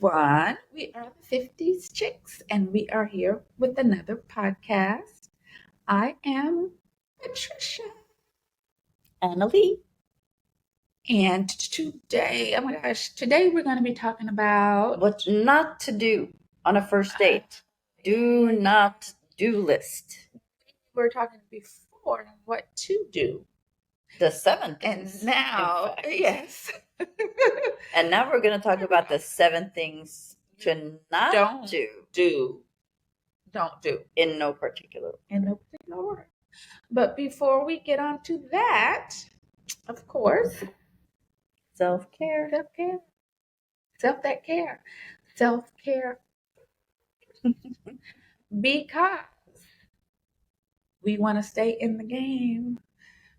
everyone. We are the 50s Chicks, and we are here with another podcast. I am Patricia, Annalie. and today, oh my gosh, today we're going to be talking about What not to do on a first date. Do not do list. we were talking before what to do. The 7 And things. now, in fact. yes. And now we're going to talk about the 7 things to not Don't do. Don't do. In no particular order. But before we get on to that, of course, self-care. Self-care. Because we want to stay in the game.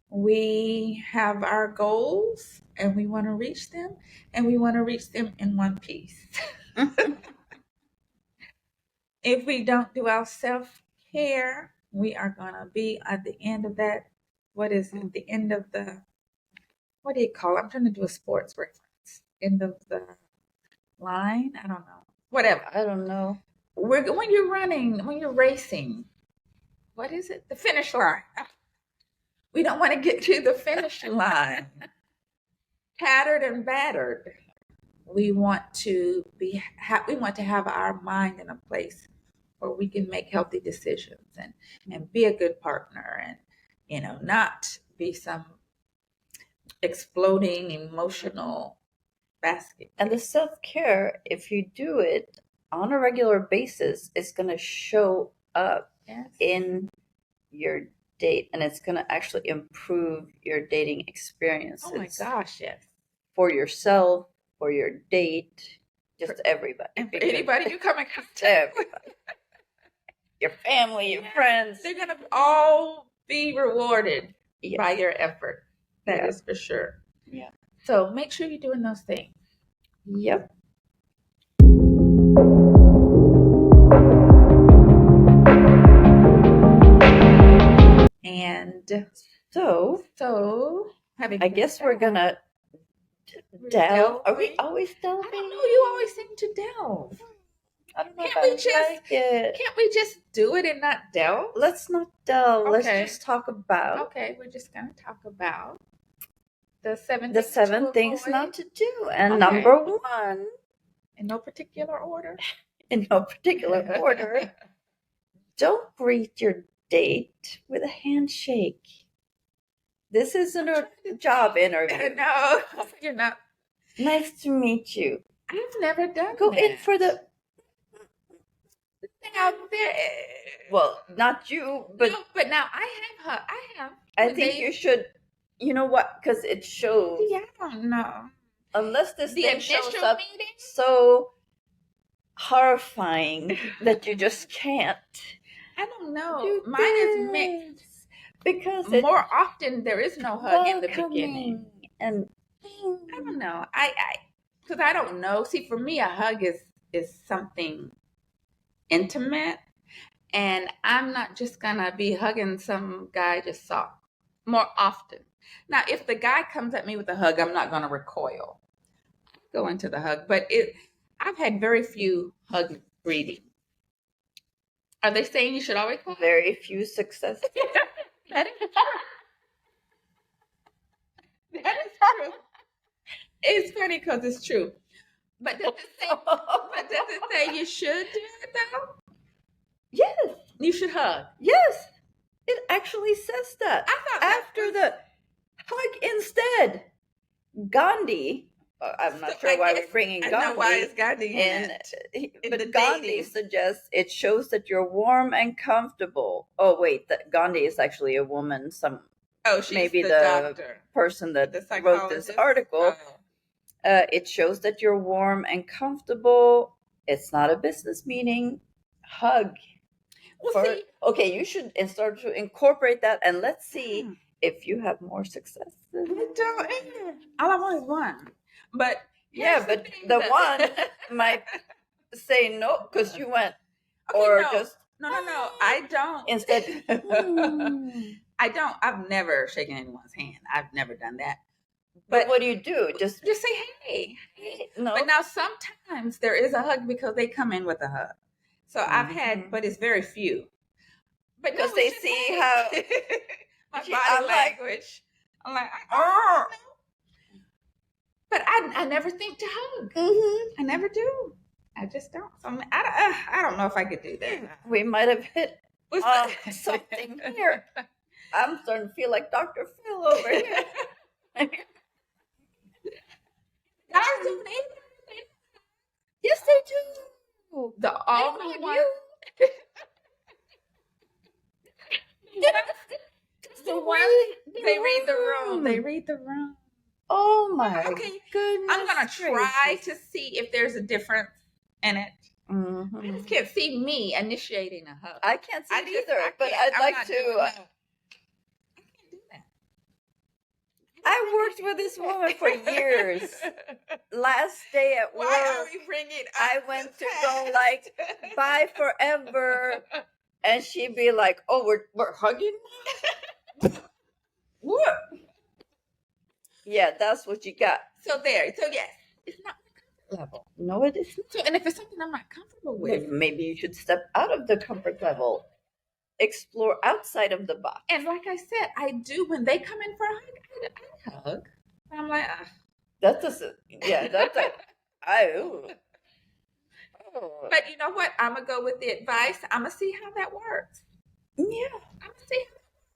We have our goals and we want to reach them, and we want to reach them in one piece. If we don't do our self-care, we are going to be at the end of that. What is it? The end of the, what do you call it? I'm trying to do a sports reference. End of the line? I don't know. Whatever. I don't know. When you're running, when you're racing, what is it? The finish line. We don't want to get to the finish line tattered and battered. We want to have our mind in a place where we can make healthy decisions and be a good partner, and not be some exploding emotional basket. And the self-care, if you do it on a regular basis, it's going to show up in your date, and it's going to actually improve your dating experiences. Oh my gosh, yes. For yourself, for your date, just everybody. And for anybody you come in contact with. Your family, your friends. They're going to all be rewarded by your effort. That is for sure. Yeah. So make sure you're doing those things. Yep. And so I guess we're gonna delve. Are we always delving? I don't know. You always seem to delve. I don't know. Can't we just do it and not delve? Let's not delve. Okay. Let's just talk about. Okay, we're just gonna talk about the seven things not to do. And number 1, in no particular order. Don't greet your date with a handshake. This isn't a job interview. No, you're not. Nice to meet you. I've never done Go that. in for the. Now there. Well, not you, but no, but now I have. I think you should. You know what? Because it shows. Yeah, I don't know. Unless this the thing shows initial up meeting? so horrifying that you just can't. I don't know. Mine is mixed. Because more often there is no hug in the beginning. And I don't know. Because I don't know. See, for me, a hug is something intimate, and I'm not just gonna be hugging some guy just soft. More often. Now, if the guy comes at me with a hug, I'm not gonna recoil. Go into the hug, but I've had very few hug greetings. Are they saying you should always hug? Very few successes. That is true. That is true. It's funny because it's true. But does it say you should do it though? Yes. You should hug. Yes. It actually says that. I thought after the hug instead. Gandhi. I'm not sure why we're bringing Gandhi. I know why it's Gandhi in but Gandhi suggests it shows that you're warm and comfortable. Oh wait, Gandhi is actually a woman. She's maybe the doctor. Person that wrote this article. It shows that you're warm and comfortable. It's not a business meeting. Hug. Okay, you should start to incorporate that, and let's see if you have more success. All I want is one. But but the one might say no because you went, no. I don't. Instead, I don't. I've never shaken anyone's hand. I've never done that. But what do you do? Just say, hey. No. But now sometimes there is a hug because they come in with a hug. So I've had, but it's very few. But because they see how my body language. I'm like, oh. But I never think to hug. I never do. I just don't. So I don't know if I could do that. We might have hit something here. I'm starting to feel like Dr. Phil over here. Guys don't even. Yes, they do. All the ones. They read the room. They read the room. Oh my goodness! I'm gonna try to see if there's a difference in it. I just can't see me initiating a hug. I can't see it either, but I'd like to. I can't do that. I worked with this woman for years. Last day at work, why are we bringing? I went to go like bye forever, and she'd be like, "Oh, we're hugging." What? Yeah, that's what you got. So there. So yes, it's not the comfort level. No, it isn't. So, and if it's something I'm not comfortable with, maybe you should step out of the comfort level, explore outside of the box. And like I said, I do when they come in for a hug. I hug. I'm like, that doesn't. Yeah, that's But you know what? I'm gonna go with the advice. I'm gonna see how that works. Yeah, I'm gonna see.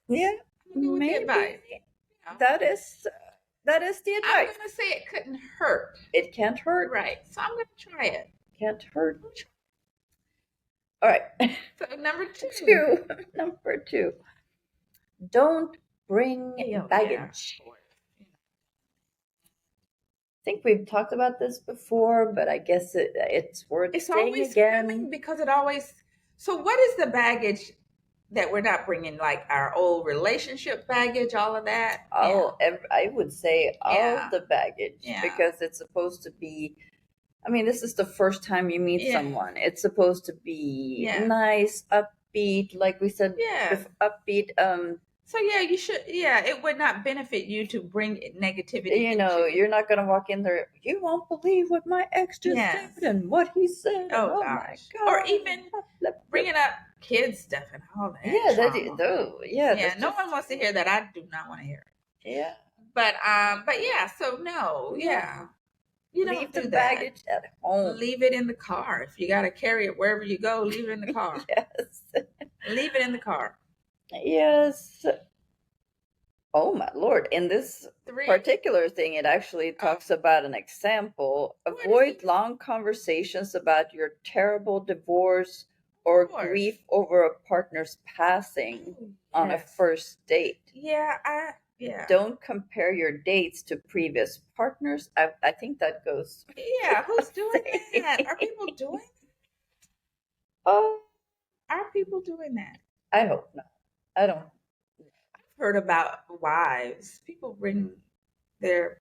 Yeah, I'm gonna go with the advice. That is the advice. I'm gonna say it couldn't hurt. It can't hurt. Right. So I'm gonna try it. Can't hurt. All right. So number two. Don't bring baggage. Yeah. I think we've talked about this before, but I guess it's worth saying again. Because it always. So what is the baggage that we're not bringing, like our old relationship baggage, all of that? I would say all the baggage, because it's supposed to be, I mean, this is the first time you meet someone. It's supposed to be nice, upbeat, like we said, upbeat. So you should, it would not benefit you to bring negativity. You know, you're not going to walk in there, you won't believe what my ex just said and what he said. Oh my God. Or even bringing up kids stuff and all that. Yeah, no one wants to hear that. I do not want to hear it. Yeah. But so no, you don't leave do the that. Baggage at home. Leave it in the car. If you got to carry it wherever you go, leave it in the car. Yes. Leave it in the car. Yes. Oh my Lord. In this particular thing, it actually talks about an example. Avoid long conversations about your terrible divorce or grief over a partner's passing on a first date. Don't compare your dates to previous partners. I think that goes. Yeah, who's doing that? Are people doing that? Are people doing that? I hope not. I don't. I've heard about wives. People bring their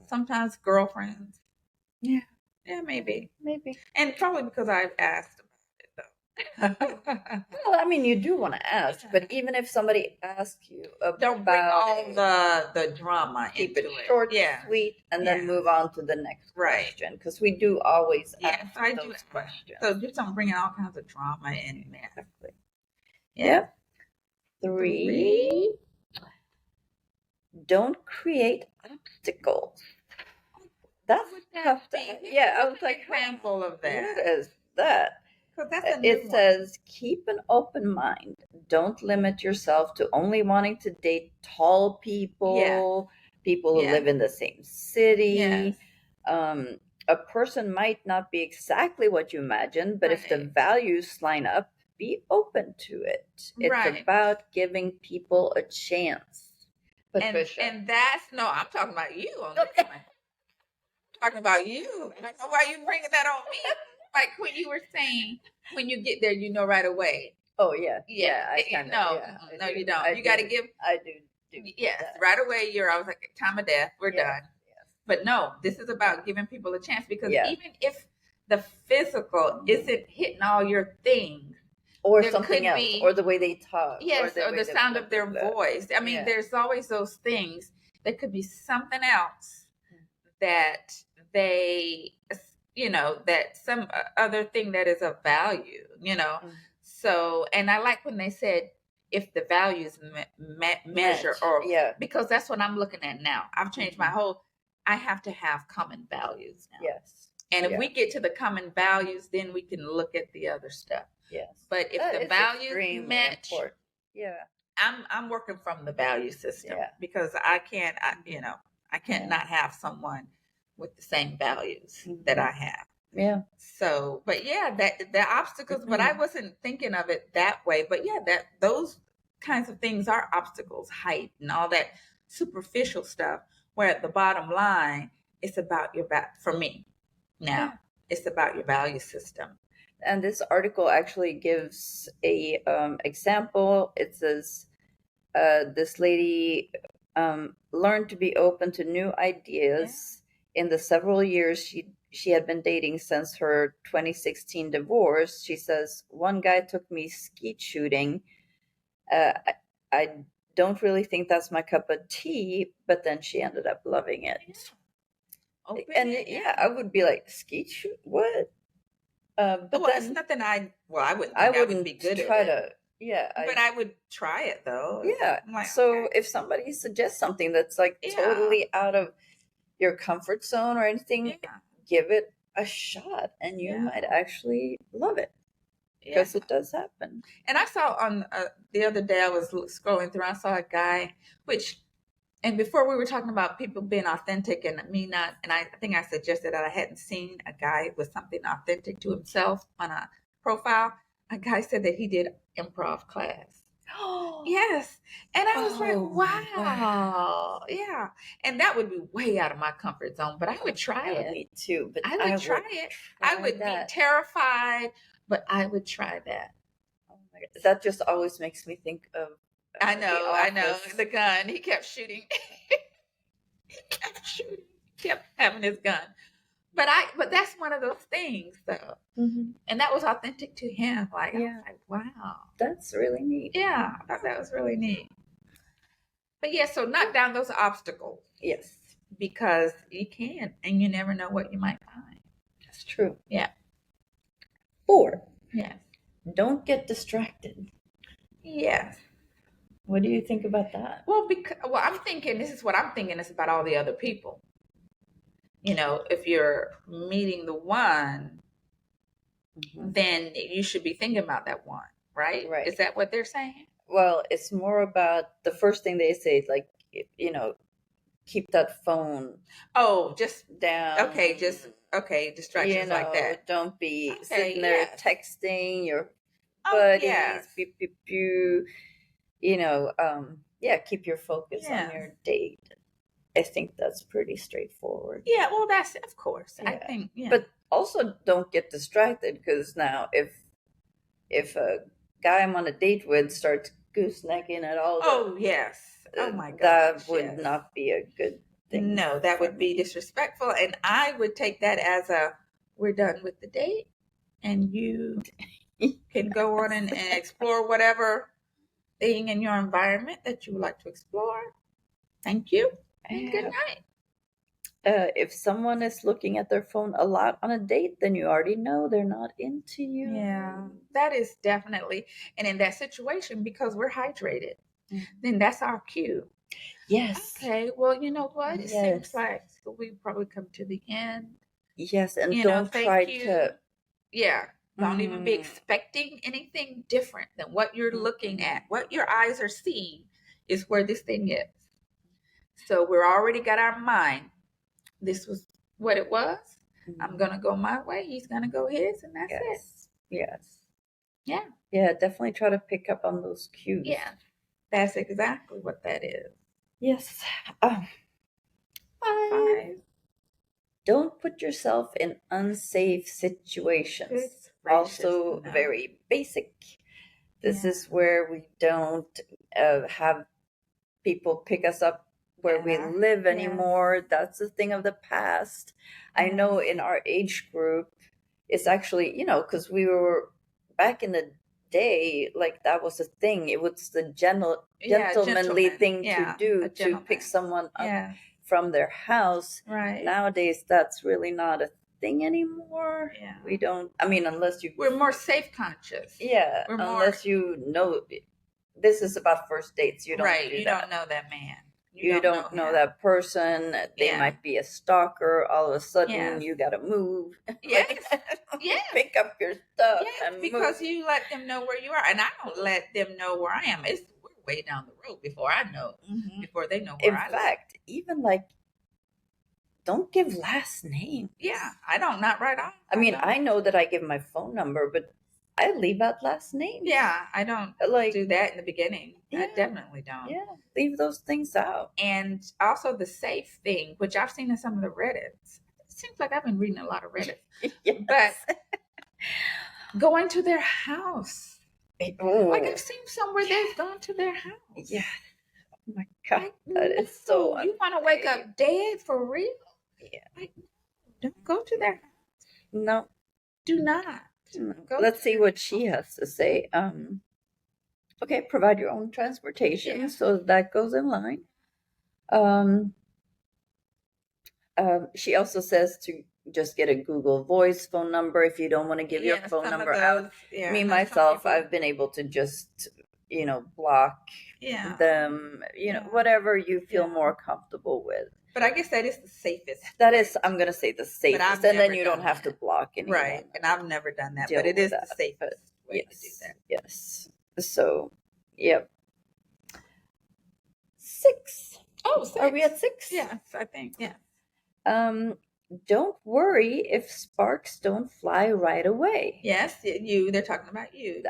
sometimes girlfriends. Yeah, maybe. And probably because I've asked about it, though. Well, I mean, you do want to ask, but even if somebody asks you about, don't bring all the drama. Keep it short, sweet, and then move on to the next question, because we do always ask those questions. So just don't bring all kinds of drama in there. Exactly. Yeah. 3. Don't create obstacles. That's tough. I was like, example of that. What is that? It says, keep an open mind. Don't limit yourself to only wanting to date tall people, people who live in the same city. A person might not be exactly what you imagine, but if the values line up, be open to it. It's about giving people a chance. Patricia. And that's, no, I'm talking about you on this one. I'm talking about you. I don't know why you're bringing that on me. Like when you were saying, when you get there, you know right away. Oh, yeah. No, you don't. You got to give. I do. Yes, right away. I was like, time of death, we're done. Yes. But no, this is about giving people a chance, because even if the physical isn't hitting all your things, or something else, or the way they talk. Yes, or the sound of their voice. I mean, there's always those things. There could be something else that they, that some other thing that is of value, So, and I like when they said, if the values measure, or because that's what I'm looking at now. I've changed my whole. I have to have common values now. Yes. And if we get to the common values, then we can look at the other stuff. Yes. But if the values match, important. Yeah. I'm working from the value system because I can't, I can't not have someone with the same values that I have. Yeah. So, but that the obstacles, but I wasn't thinking of it that way. But that those kinds of things are obstacles, height and all that superficial stuff. Where at the bottom line, it's about your for me. Now, it's about your value system. And this article actually gives a example. It says this lady learned to be open to new ideas in the several years she had been dating since her 2016 divorce. She says, one guy took me skeet shooting. I don't really think that's my cup of tea, but then she ended up loving it. I would be like, skeet shoot? What? But it's nothing I wouldn't think I would be good try at it. But I would try it though. Yeah. Like, so if somebody suggests something that's like totally out of your comfort zone or anything, give it a shot and you might actually love it. Because it does happen. And I saw on the other day, I was scrolling through, I saw a guy, and before we were talking about people being authentic and me not, and I think I suggested that I hadn't seen a guy with something authentic to himself on a profile. A guy said that he did improv class. Yes. And I was like, wow. Yeah. And that would be way out of my comfort zone, but I would try it. Me too. But I would try it. I would be terrified, but I would try that. Oh my God. That just always makes me think of I know. The gun. He kept shooting. He kept having his gun. But that's one of those things though. Mm-hmm. And that was authentic to him. I was like, wow. That's really neat. Yeah, I thought that was really neat. But so knock down those obstacles. Yes. Because you can, and you never know what you might find. That's true. Yeah. 4. Yes. Don't get distracted. Yes. What do you think about that? Well, I'm thinking, this is what I'm thinking, it's about all the other people. If you're meeting the one, then you should be thinking about that one, right? Right. Is that what they're saying? Well, it's more about the first thing they say, like, keep that phone. Oh, just down. Okay, distractions like that. Don't be sitting there texting your buddies. Beep, beep, beep. Keep your focus on your date. I think that's pretty straightforward. Yeah, well, that's, of course. I think, But also don't get distracted, because now if a guy I'm on a date with starts goosenecking at all, oh my God, that would not be a good thing. No, that would be disrespectful, and I would take that as we're done with the date, and you can go on and explore whatever thing in your environment that you would like to explore. Thank you. And good night. If someone is looking at their phone a lot on a date, then you already know they're not into you. Yeah, that is definitely. And in that situation, because we're hydrated, then that's our cue. Yes. Okay, well, you know what? It seems like we've probably come to the end. Yes, and don't try to... Yeah, don't even be expecting anything different than what you're looking at. What your eyes are seeing is where this thing is. So we're already got our mind. This was what it was. I'm going to go my way. He's going to go his, and that's it. Yes. Yeah. Yeah, definitely try to pick up on those cues. Yeah, that's exactly what that is. Yes. 5. Don't put yourself in unsafe situations. Also very basic. This is where we don't have people pick us up where we live anymore. That's a thing of the past. I know in our age group, it's actually, because we were back in the day, like that was a thing. It was the gentlemanly thing to do, to pick someone up from their house. Right. Nowadays, that's really not a thing anymore. Yeah. We don't, I mean, unless you... We're more safe conscious. Yeah, unless you know, this is about first dates. You don't right. do you that. don't know that man. You don't know that person. They might be a stalker. All of a sudden, you got to move. Yes. Yes. Pick up your stuff. Yes, and because move. you let them know where you are. And I don't let them know where I am. We're way down the road before I know, before they know where I live. In fact, even like, don't give last name. Yeah, I don't, not right off. I mean, I know that I give my phone number, but I leave out last names. Yeah, I don't do that in the beginning. I definitely don't. Yeah, leave those things out. And also the safe thing, which I've seen in some of the Reddits. It seems like I've been reading a lot of Reddits. Yes. But going to their house. Like I've seen somewhere they've gone to their house. Yeah. Oh my God, that is so You want to wake up dead for real? Yeah. Like, don't go to their house. No. Do not. Let's see what she has to say. Okay, provide your own transportation, so that goes in line. She also says to just get a Google Voice phone number if you don't want to give your phone number out. Me, myself, I've been able to just, block them, whatever you feel more comfortable with. But I guess that is the safest. That is, I'm going to say the safest. And then you don't have to block anyone. Right. And I've never done that, but it is the safest way to do that. Yes. So, yep. 6. Oh, 6. Are we at 6? Yes, I think. Yeah. Don't worry if sparks don't fly right away. Yes, they're talking about you.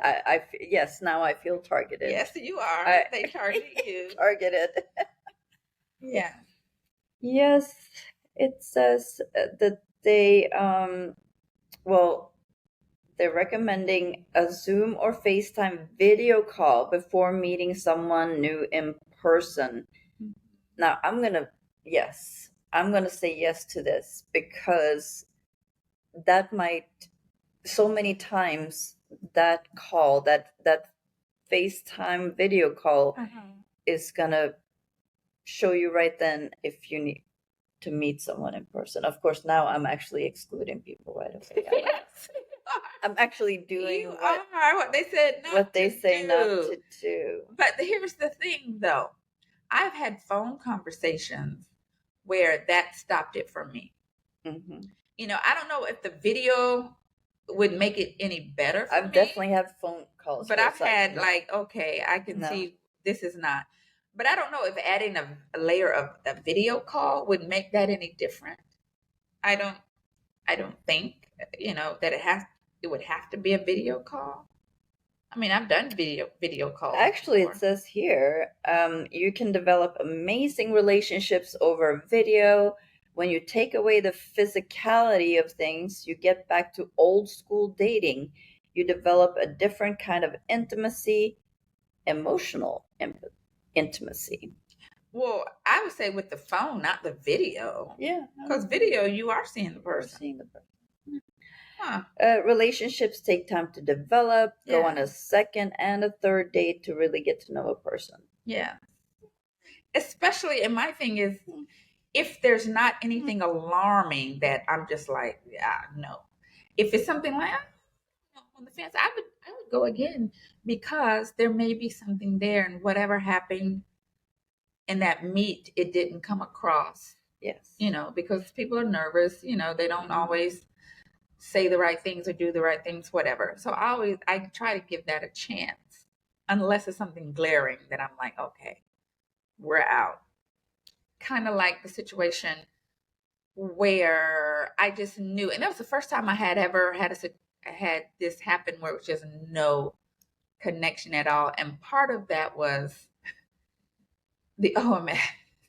Yes, now I feel targeted. Yes, you are. They target you. Targeted. Yeah. Yes, it says that they, they're recommending a Zoom or FaceTime video call before meeting someone new in person. Mm-hmm. Now, I'm going to say yes to this, because that might, so many times that call, that FaceTime video call is going to show you right then if you need to meet someone in person. Of course, now I'm actually excluding people right away. Yes, I'm actually doing what they said not to do. But here's the thing, though. I've had phone conversations where that stopped it for me. Mm-hmm. I don't know if the video would make it any better for me. I've definitely had phone calls. But I've had okay, I can see this is not. But I don't know if adding a layer of a video call would make that any different. I don't think, that it would have to be a video call. I mean, I've done video calls. Actually, before. It says here, you can develop amazing relationships over video. When you take away the physicality of things, you get back to old school dating. You develop a different kind of intimacy, emotional intimacy. Well, I would say with the phone, not the video. Yeah. Because video, you are seeing the person. You're seeing the person. Relationships take time to develop. Yeah. Go on a second and a third date to really get to know a person. Yeah. Especially, and my thing is, if there's not anything alarming that I'm just like, no. If it's something like, on the fence, I would go again, because there may be something there, and whatever happened in that meet, it didn't come across. Yes. Because people are nervous, they don't always say the right things or do the right things, whatever. So I try to give that a chance, unless it's something glaring that I'm like, okay, we're out. Kind of like the situation where I just knew, and that was the first time I had ever had this happen, where it was just no connection at all. And part of that was the OMS.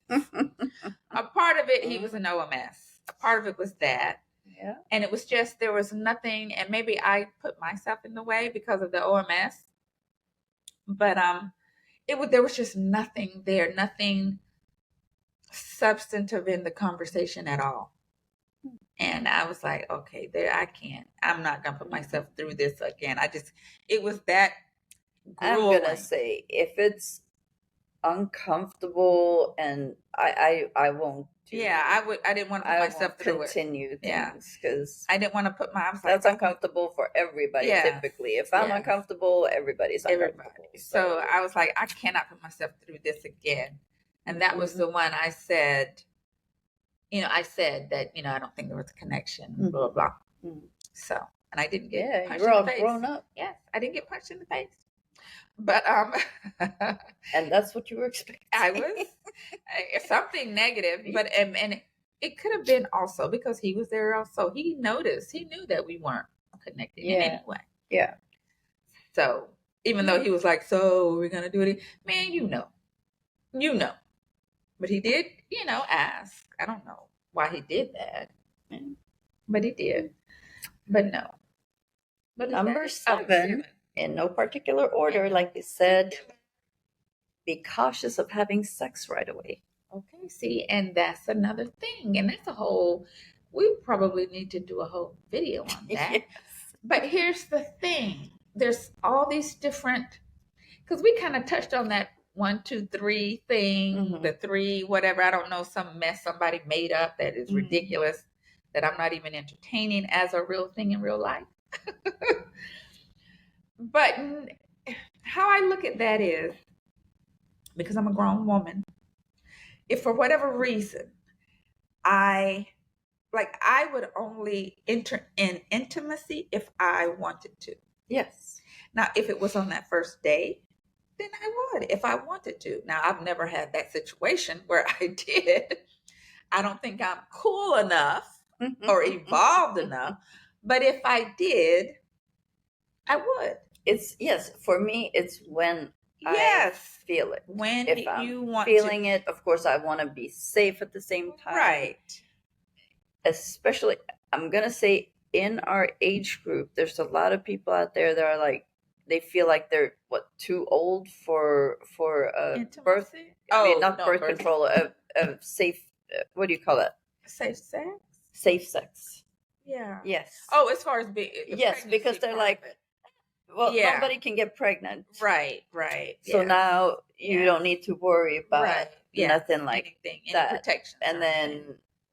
A part of it, he was an OMS. A part of it was that. Yeah. And it was just, there was nothing, and maybe I put myself in the way because of the OMS. But there was just nothing there, nothing substantive in the conversation at all. And I was like, okay, I'm not gonna put myself through this again. It was that I'm gonna say if it's uncomfortable and I won't do I didn't want to put myself through continue things because I didn't want to put that's uncomfortable for everybody. Typically, if I'm uncomfortable, everybody's uncomfortable. So I was like, I cannot put myself through this again. And that was the one I said, I said that, I don't think there was a connection, blah, blah, blah. So, and I didn't get punched in the face. Grown up. Yes, I didn't get punched in the face. But, and that's what you were expecting. I was something negative, but, and it could have been also because he was there also. He noticed, he knew that we weren't connected in any way. Yeah. So even though he was like, so we're going to do it, man, you know. But he did, ask. I don't know why he did that, but he did. But no. But number 7, in no particular order, like we said, be cautious of having sex right away. Okay, see, and that's another thing. And that's we probably need to do a whole video on that. Yes. But here's the thing. There's all these different, because we kind of touched on that 1, 2, 3 thing, the 3, whatever. I don't know, some mess somebody made up that is ridiculous, that I'm not even entertaining as a real thing in real life. But how I look at that is, because I'm a grown woman, if for whatever reason I would only enter in intimacy if I wanted to. Yes. Now, if it was on that first date, then I would, if I wanted to. Now, I've never had that situation where I did. I don't think I'm cool enough or evolved enough. But if I did, I would. For me, it's when I feel it. When if you I'm want feeling it, of course, I want to be safe at the same time. Right. Especially, I'm going to say in our age group, there's a lot of people out there that are like, they feel like they're too old for birth. Not birth control. Of safe. What do you call it? Safe sex. Safe sex. Yeah. Yes. Oh, as far as being. Yes, because they're like, nobody can get pregnant. Right. So now you don't need to worry about nothing like anything, that. Any protection. And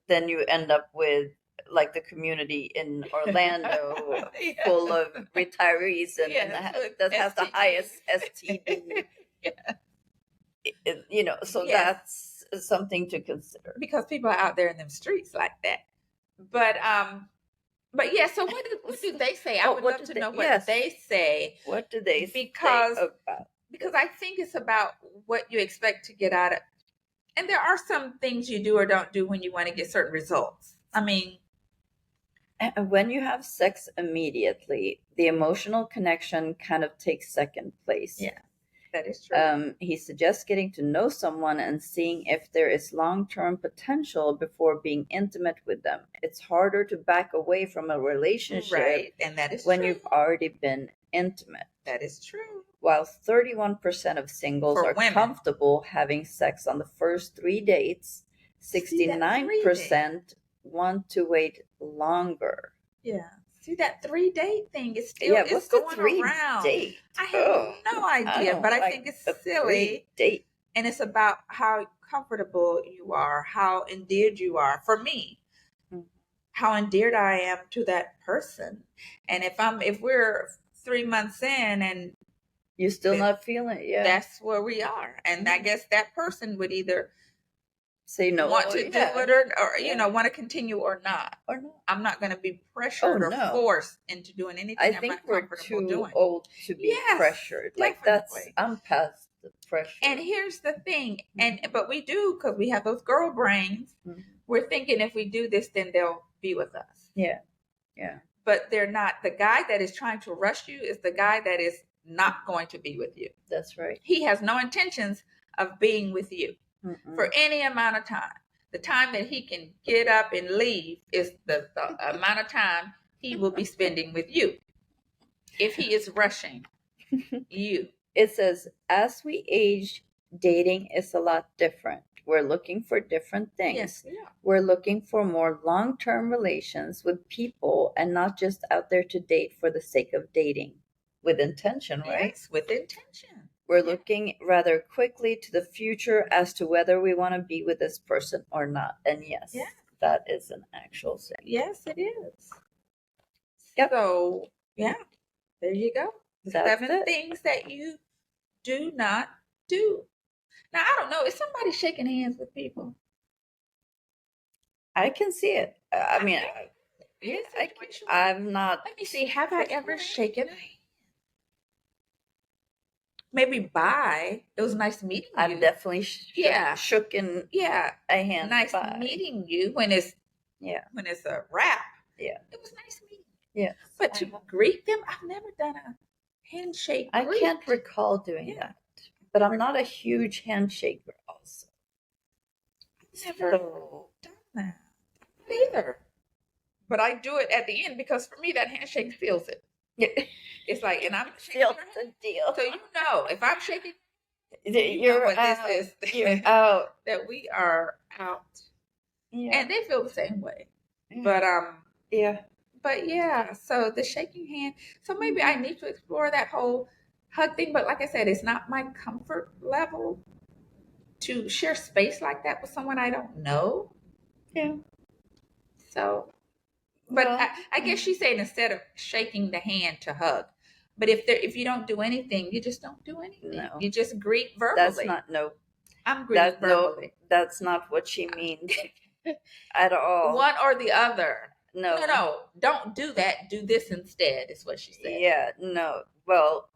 then you end up with like the community in Orlando full of retirees and that has the highest STD. So that's something to consider. Because people are out there in them streets like that. But yeah, so what do they say? I would love to know what they say. What do they say about? Because I think it's about what you expect to get out of. And there are some things you do or don't do when you want to get certain results. I mean, when you have sex immediately, the emotional connection kind of takes second place. Yeah, that is true. He suggests getting to know someone and seeing if there is long-term potential before being intimate with them. It's harder to back away from a relationship, and that is when true. You've already been intimate. That is true. While 31% of singles are comfortable having sex on the first 3 dates, 69% want to wait longer. Yeah. See, that 3-date thing is still it's going around. Date? I have no idea, but I think it's silly. Date. And it's about how comfortable you are, how endeared you are. For me, how endeared I am to that person. And if we're 3 months in and you're still not feeling it, that's where we are. And I guess that person would either say no, want to do it or want to continue or not. I'm not going to be pressured or forced into doing anything. I think we're too old to be pressured. Definitely. I'm past the pressure. And here's the thing, but we do, because we have those girl brains. We're thinking if we do this, then they'll be with us. Yeah. But they're not. The guy that is trying to rush you is the guy that is not going to be with you. That's right. He has no intentions of being with you for any amount of time. The time that he can get up and leave is the amount of time he will be spending with you if he is rushing you. It says, as we age, dating is a lot different. We're looking for different things. Yes, yeah. We're looking for more long-term relations with people and not just out there to date for the sake of dating. with intention, right? Yes, with intention. We're looking rather quickly to the future as to whether we want to be with this person or not. And yes, that is an actual thing. Yes, it is. Yep. So, yeah, there you go. That's 7 it. things that you do not do. Now, I don't know. Is somebody shaking hands with people? I can see it. I mean, I'm not. Let me see. Have I ever shaken? Maybe bye. It was nice meeting you. I've definitely shook in a hand. Nice meeting you when it's when it's a wrap. Yeah. It was nice meeting you. Yes. But to greet them, I've never done a handshake. I can't recall doing that. But I'm not a huge handshaker also. Never done that either. But I do it at the end because for me that handshake feels it. It's like, and I'm shaking the deal. So you know, if I'm shaking, you're what out. this is. You're out. That we are out. Yeah. And they feel the same way. Yeah. But yeah. But yeah, so the shaking hand. So maybe I need to explore that whole hug thing. But like I said, it's not my comfort level to share space like that with someone I don't know. Yeah. So, but I guess she's saying instead of shaking the hand to hug. But if you don't do anything, you just don't do anything. No. You just greet verbally. That's not I'm greeting verbally. That's not what she means at all. One or the other. No. Don't do that. Do this instead, is what she said. Yeah, no. Well,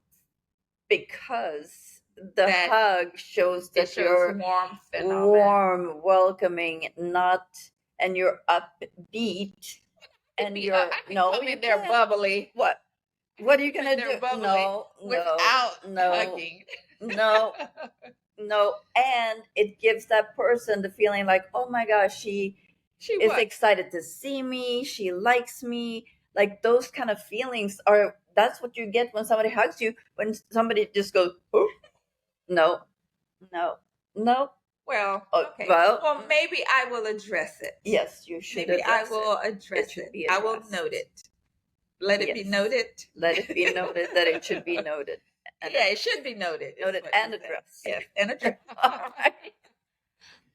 because the hug shows that you're warmth and warm, welcoming, and you're upbeat, and you're they're bubbly. What are you gonna do? Without hugging. No. And it gives that person the feeling like, oh my gosh, she is excited to see me. She likes me. Like those kind of feelings that's what you get when somebody hugs you. When somebody just goes, oh, no. Well, okay. Well, maybe I will address it. Yes, you should. Maybe I will address it. I will note it. Let it be noted. Let it be noted that it should be noted. It should be noted. Noted and addressed. Yes, and addressed. All right.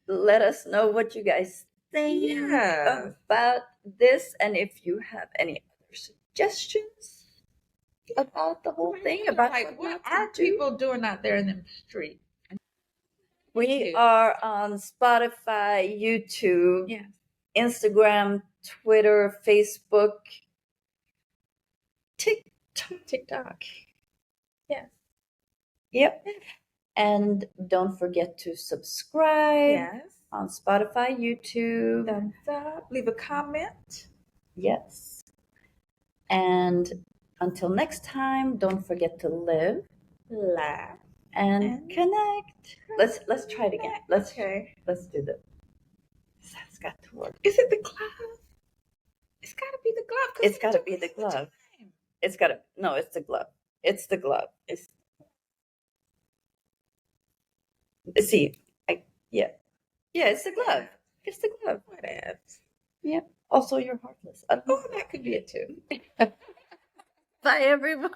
Let us know what you guys think about this, and if you have any other suggestions about the whole thing, about what are people doing out there in the street? We are on Spotify, YouTube, Instagram, Twitter, Facebook, TikTok. Yes. Yep. And don't forget to subscribe on Spotify, YouTube. Thumbs up. Leave a comment. Yes. And until next time, don't forget to live, laugh, and connect. Let's try it again. Let's do this. That's got to work. Is it the glove? It's got to be the glove. It's got to be the glove. It's got to. No, it's the glove. It's the glove. See, yeah, it's the glove. It's the glove. What else? Yeah. Also, you're heartless. Oh, that could be it too. Bye, everyone.